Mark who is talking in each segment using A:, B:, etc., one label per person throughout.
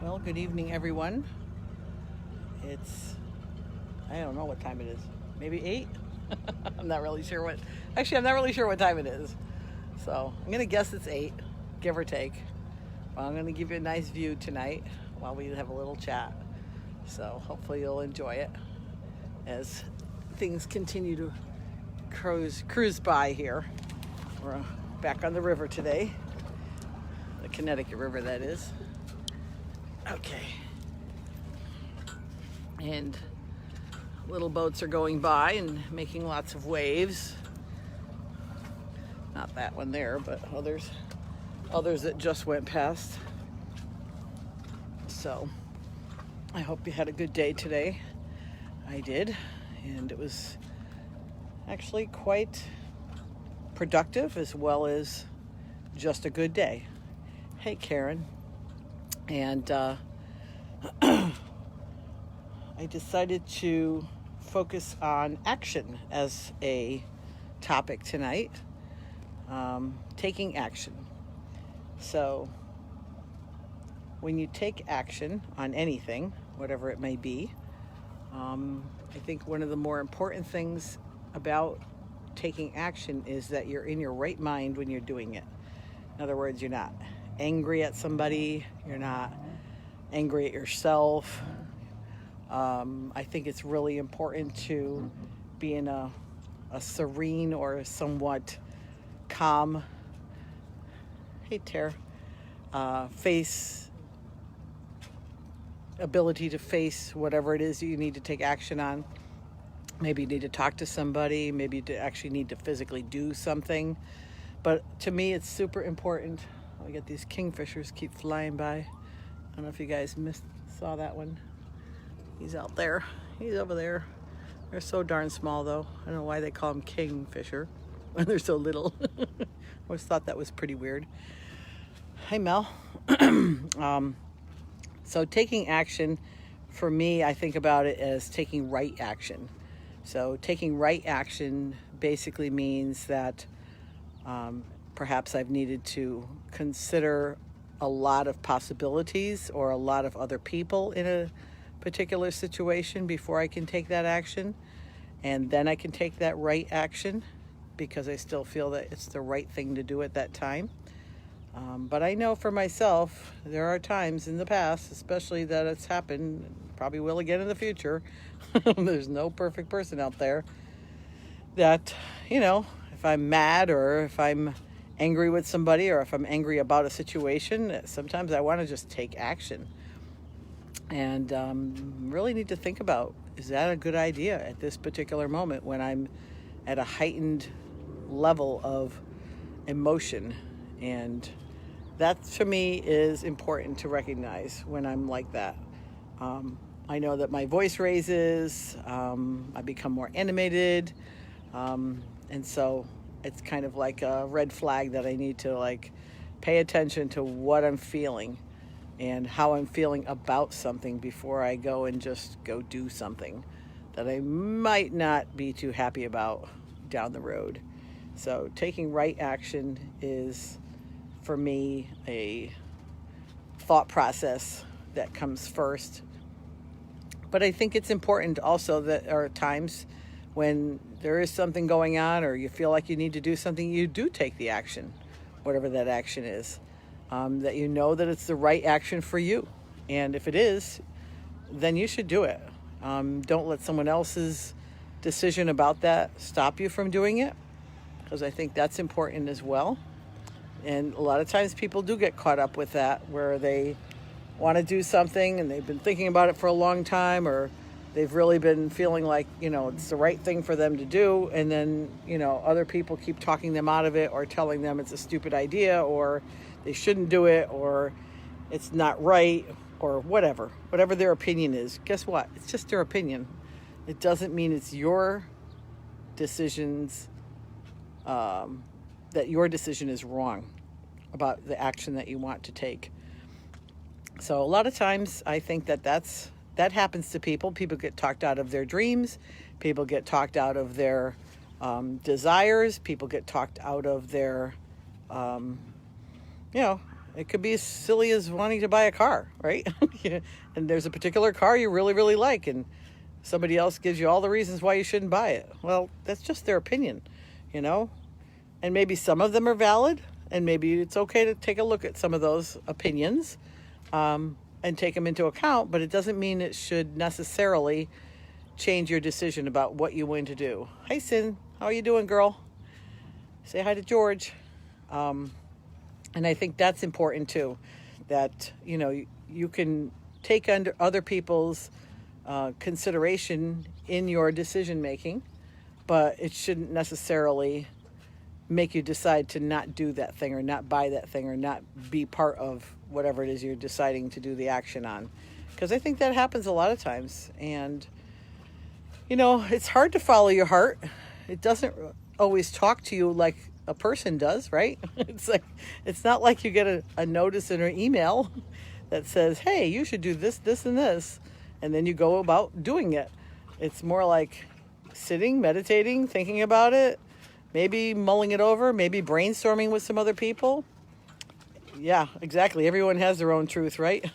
A: Well, good evening, everyone. I don't know what time it is. Maybe 8? I'm not really sure I'm not really sure what time it is. So I'm going to guess it's 8, give or take. Well, I'm going to give you a nice view tonight while we have a little chat. So hopefully you'll enjoy it as things continue to cruise by here. We're back on the river today. The Connecticut River, that is. Okay. And little boats are going by and making lots of waves. Not that one there, but others that just went past. So I hope you had a good day today. I did, and it was actually quite productive as well as just a good day. Hey, Karen. And I decided to focus on action as a topic tonight, taking action. So when you take action on anything, whatever it may be, I think one of the more important things about taking action is that you're in your right mind when you're doing it. In other words, you're not angry at somebody, you're not angry at yourself. I think it's really important to be in a serene or somewhat calm, ability to face whatever it is you need to take action on. Maybe you need to talk to somebody, maybe you actually need to physically do something. But to me, it's super important. I get these kingfishers keep flying by. I don't know if you guys saw that one. He's out there. He's over there. They're so darn small, though. I don't know why they call them kingfisher when they're so little. I always thought that was pretty weird. Hey, Mel. So taking action, for me, I think about it as taking right action. So taking right action basically means that perhaps I've needed to consider a lot of possibilities or a lot of other people in a particular situation before I can take that action. And then I can take that right action because I still feel that it's the right thing to do at that time. But I know for myself, there are times in the past, especially that it's happened, probably will again in the future. There's no perfect person out there that, if I'm mad or if I'm angry with somebody or if I'm angry about a situation, sometimes I want to just take action. And really need to think about, is that a good idea at this particular moment when I'm at a heightened level of emotion? And that, to me, is important to recognize when I'm like that. I know that my voice raises, I become more animated, and so it's kind of like a red flag that I need to pay attention to what I'm feeling and how I'm feeling about something before I go and just go do something that I might not be too happy about down the road. So taking right action is, for me, a thought process that comes first. But I think it's important also that there are times when there is something going on or you feel like you need to do something, you do take the action, whatever that action is. That you know that it's the right action for you. And if it is, then you should do it. Don't let someone else's decision about that stop you from doing it, because I think that's important as well. And a lot of times people do get caught up with that, where they want to do something and they've been thinking about it for a long time, or they've really been feeling like, it's the right thing for them to do. And then, other people keep talking them out of it or telling them it's a stupid idea or they shouldn't do it or it's not right or whatever their opinion is. Guess what? It's just their opinion. It doesn't mean it's your decisions, that your decision is wrong about the action that you want to take. So a lot of times I think that happens to people. People get talked out of their dreams. People get talked out of their desires. People get talked out of their, It could be as silly as wanting to buy a car, right? And there's a particular car you really, really like, and somebody else gives you all the reasons why you shouldn't buy it. Well, that's just their opinion, you know? And maybe some of them are valid, and maybe it's okay to take a look at some of those opinions and take them into account, but it doesn't mean it should necessarily change your decision about what you want to do. Hi, Sin. How are you doing, girl? Say hi to George. And I think that's important too, that, you know, you can take under other people's consideration in your decision making, but it shouldn't necessarily make you decide to not do that thing or not buy that thing or not be part of whatever it is you're deciding to do the action on. Because I think that happens a lot of times. And, you know, it's hard to follow your heart. It doesn't always talk to you like a person does, right? It's not like you get a notice in an email that says, hey, you should do this, this, and this, and then you go about doing it. It's more like sitting, meditating, thinking about it, maybe mulling it over, maybe brainstorming with some other people. Yeah, exactly. Everyone has their own truth, right?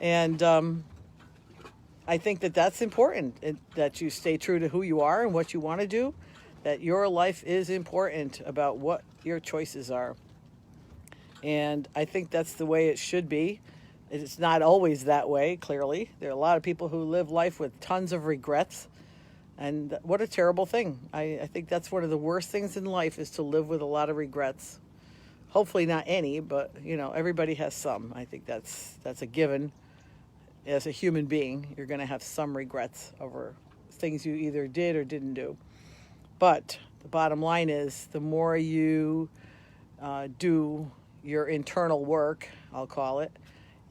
A: And I think that that's important, that you stay true to who you are and what you want to do, that your life is important about what your choices are. And I think that's the way it should be. It's not always that way, clearly. There are a lot of people who live life with tons of regrets. And what a terrible thing. I think that's one of the worst things in life, is to live with a lot of regrets. Hopefully not any, but, you know, everybody has some. I think that's a given. As a human being, you're going to have some regrets over things you either did or didn't do. But the bottom line is, the more you do your internal work, I'll call it,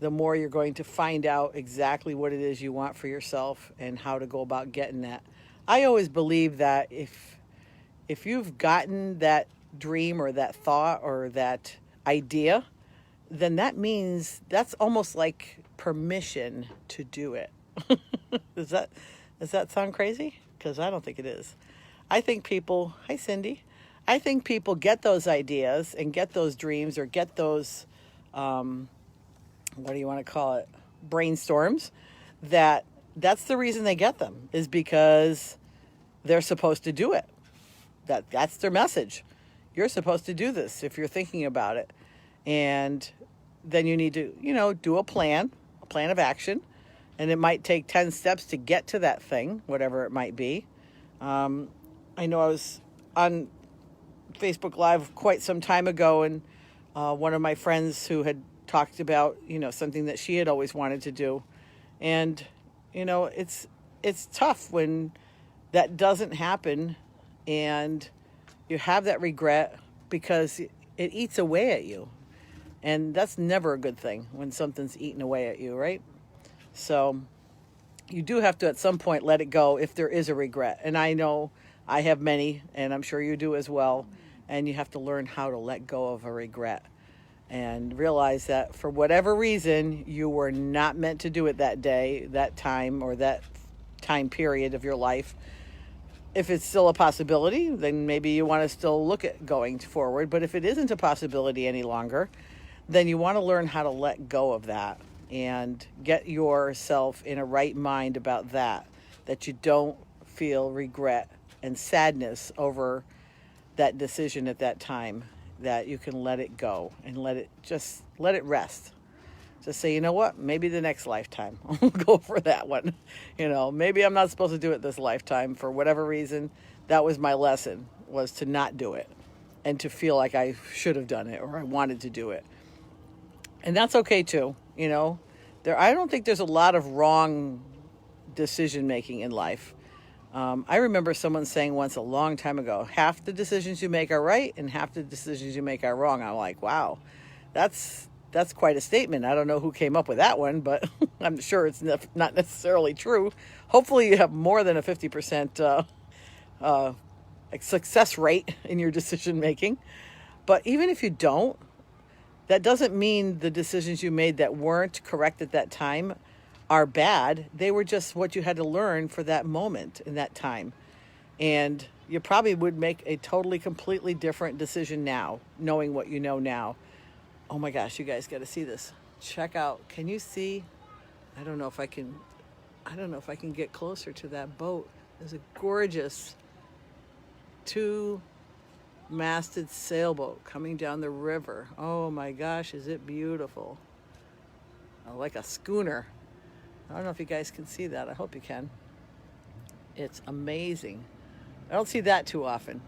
A: the more you're going to find out exactly what it is you want for yourself and how to go about getting that. I always believe that if you've gotten that dream or that thought or that idea, then that means that's almost like permission to do it. Does that sound crazy? Because I don't think it is. I think people, hi Cindy, I think people get those ideas and get those dreams or get those, what do you want to call it, brainstorms, that's the reason they get them, is because they're supposed to do it. That's their message. You're supposed to do this if you're thinking about it. And then you need to, you know, do a plan of action. And it might take 10 steps to get to that thing, whatever it might be. I know I was on Facebook Live quite some time ago, and one of my friends who had talked about, you know, something that she had always wanted to do. And, you know, it's tough when that doesn't happen and you have that regret, because it eats away at you. And that's never a good thing when something's eating away at you, right? So you do have to at some point let it go if there is a regret. And I know I have many, and I'm sure you do as well. And you have to learn how to let go of a regret and realize that for whatever reason, you were not meant to do it that day, that time, or that time period of your life. If it's still a possibility, then maybe you want to still look at going forward. But if it isn't a possibility any longer, then you want to learn how to let go of that and get yourself in a right mind about that you don't feel regret and sadness over that decision at that time, that you can let it go and let it rest. Just say, you know what, maybe the next lifetime I'll go for that one. You know, maybe I'm not supposed to do it this lifetime for whatever reason. That was my lesson, was to not do it and to feel like I should have done it or I wanted to do it. And that's okay too, you know. I don't think there's a lot of wrong decision making in life. I remember someone saying once a long time ago, half the decisions you make are right and half the decisions you make are wrong. I'm like, wow, that's quite a statement. I don't know who came up with that one, but I'm sure it's not necessarily true. Hopefully you have more than a 50% success rate in your decision making. But even if you don't, that doesn't mean the decisions you made that weren't correct at that time are bad. They were just what you had to learn for that moment in that time. And you probably would make a totally, completely different decision now, knowing what you know now. Oh my gosh, you guys got to see this. Check out. Can you see? I don't know if I can. I don't know if I can get closer to that boat. There's a gorgeous two-masted sailboat coming down the river. Oh my gosh, is it beautiful? Like a schooner. I don't know if you guys can see that. I hope you can. It's amazing. I don't see that too often.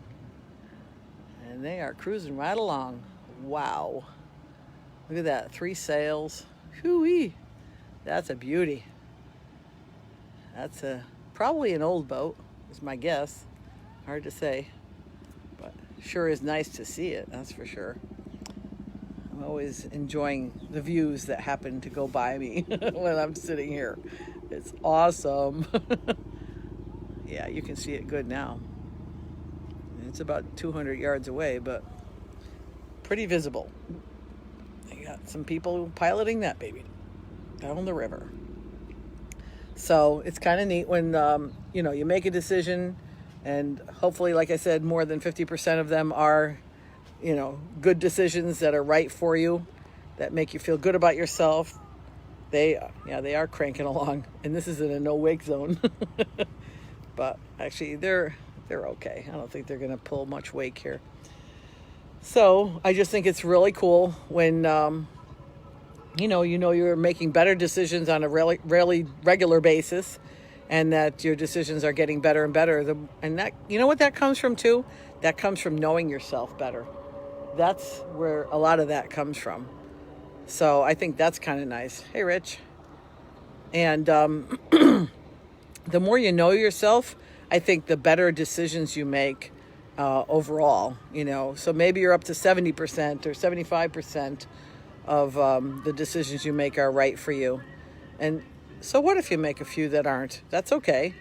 A: And they are cruising right along. Wow. Look at that. 3 sails. Whoo-wee. That's a beauty. That's probably an old boat, is my guess. Hard to say. But sure is nice to see it, that's for sure. I'm always enjoying the views that happen to go by me when I'm sitting here. It's awesome. Yeah, you can see it good now. It's about 200 yards away, but pretty visible. They got some people piloting that baby down the river. So it's kind of neat when, you make a decision, and hopefully, like I said, more than 50% of them are, good decisions that are right for you, that make you feel good about yourself. They are cranking along, and this is in a no-wake zone. But actually, they're okay. I don't think they're going to pull much wake here. So I just think it's really cool when, you're making better decisions on a really regular basis, and that your decisions are getting better and better. And that, you know what that comes from too? That comes from knowing yourself better. That's where a lot of that comes from. So I think that's kind of nice. Hey, Rich. And the more you know yourself, I think the better decisions you make overall. So maybe you're up to 70% or 75% of the decisions you make are right for you. And so what if you make a few that aren't? That's okay.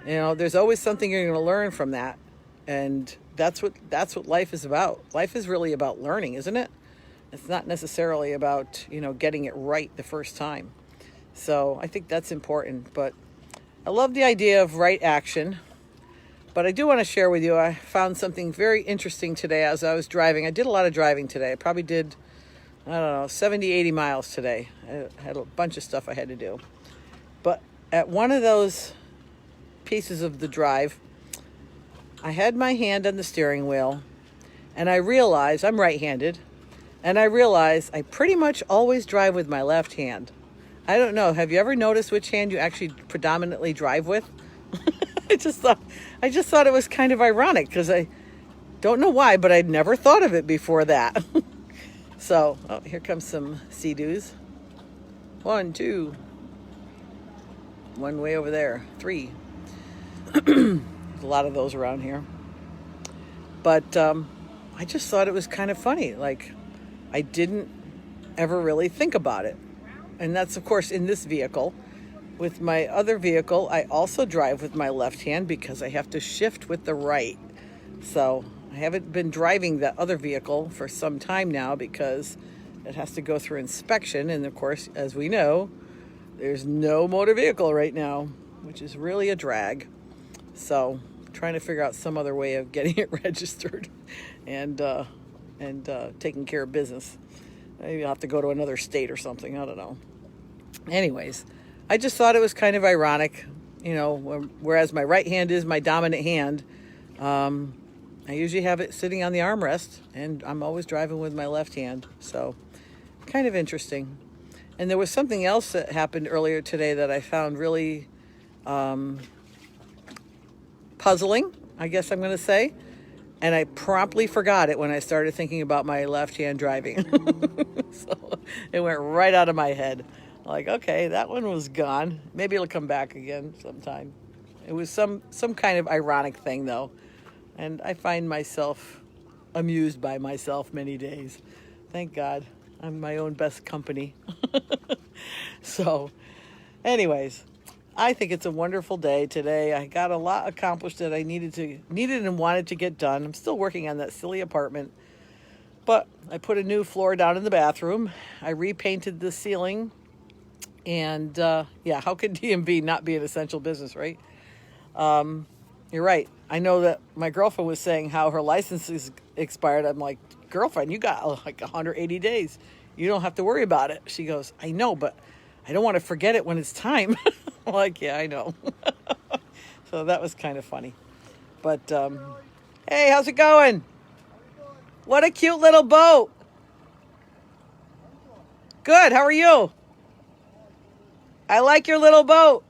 A: There's always something you're going to learn from that. And that's what life is about. Life is really about learning, isn't it? It's not necessarily about, getting it right the first time. So I think that's important. But I love the idea of right action. But I do want to share with you, I found something very interesting today as I was driving. I did a lot of driving today. I probably did, 70, 80 miles today. I had a bunch of stuff I had to do. But at one of those pieces of the drive, I had my hand on the steering wheel, and I realized, I'm right-handed, and I realized I pretty much always drive with my left hand. I don't know, have you ever noticed which hand you actually predominantly drive with? I just thought it was kind of ironic, because I don't know why, but I'd never thought of it before that. So, here comes some Sea-Doos. 1, 2. One way over there. 3. There's a lot of those around here. But I just thought it was kind of funny. Like, I didn't ever really think about it. And that's, of course, in this vehicle. With my other vehicle, I also drive with my left hand because I have to shift with the right. So I haven't been driving that other vehicle for some time now because it has to go through inspection. And of course, as we know, there's no motor vehicle right now, which is really a drag. So I'm trying to figure out some other way of getting it registered and taking care of business. Maybe I'll have to go to another state or something. I don't know. Anyways, I just thought it was kind of ironic, whereas my right hand is my dominant hand. I usually have it sitting on the armrest, and I'm always driving with my left hand. So kind of interesting. And there was something else that happened earlier today that I found really puzzling, I guess I'm going to say. And I promptly forgot it when I started thinking about my left hand driving. So it went right out of my head. Like, okay, that one was gone. Maybe it'll come back again sometime. It was some kind of ironic thing, though. And I find myself amused by myself many days. Thank God. I'm my own best company. So, anyways, I think it's a wonderful day today. I got a lot accomplished that I needed and wanted to get done. I'm still working on that silly apartment. But I put a new floor down in the bathroom. I repainted the ceiling. And, how could DMV not be an essential business, right? You're right. I know that my girlfriend was saying how her license is expired. I'm like, girlfriend, you got like 180 days. You don't have to worry about it. She goes, I know, but I don't want to forget it when it's time. I'm like, yeah, I know. So that was kind of funny. But, hey, how's it going? What a cute little boat. Good, how are you? I like your little boat.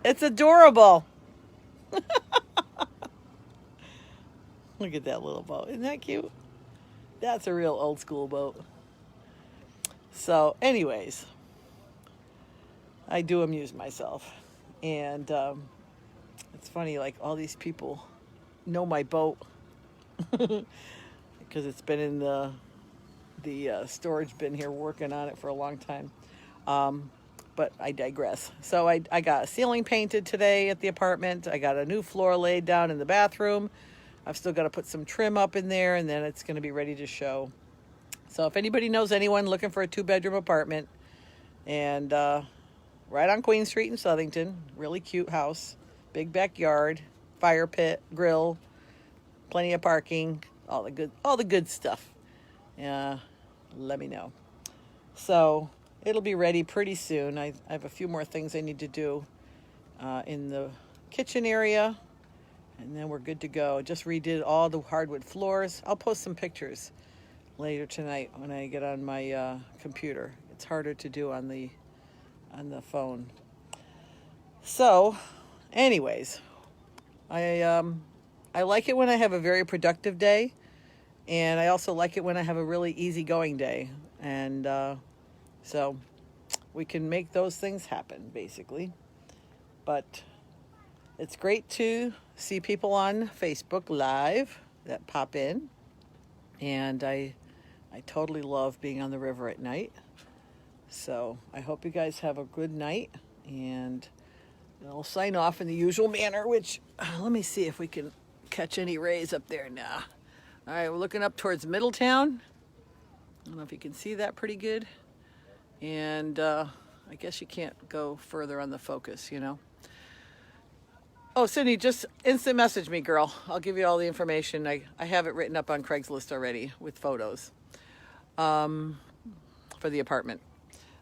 A: It's adorable. Look at that little boat. Isn't that cute? That's a real old school boat. So, anyways, I do amuse myself. And it's funny, like all these people know my boat because it's been in the storage bin here working on it for a long time. But I digress. So I got a ceiling painted today at the apartment. I got a new floor laid down in the bathroom. I've still got to put some trim up in there, and then it's going to be ready to show. So if anybody knows anyone looking for a 2-bedroom apartment, and right on Queen Street in Southington, really cute house, big backyard, fire pit, grill, plenty of parking, all the good stuff. Let me know. So it'll be ready pretty soon. I have a few more things I need to do in the kitchen area, and then we're good to go. Just redid all the hardwood floors. I'll post some pictures later tonight when I get on my computer. It's harder to do on the phone. So, anyways, I like it when I have a very productive day, and I also like it when I have a really easygoing day. And so we can make those things happen, basically. But it's great to see people on Facebook Live that pop in. And I totally love being on the river at night. So I hope you guys have a good night. And I'll sign off in the usual manner, which, let me see if we can catch any rays up there now. All right, we're looking up towards Middletown. I don't know if you can see that pretty good. And I guess you can't go further on the focus, you know. Oh, Cindy, just instant message me, girl. I'll give you all the information. I have it written up on Craigslist already with photos for the apartment.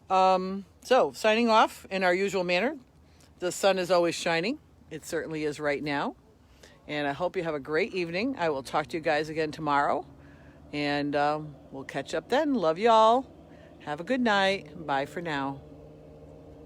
A: So, signing off in our usual manner. The sun is always shining. It certainly is right now. And I hope you have a great evening. I will talk to you guys again tomorrow. And we'll catch up then. Love y'all. Have a good night. Bye for now.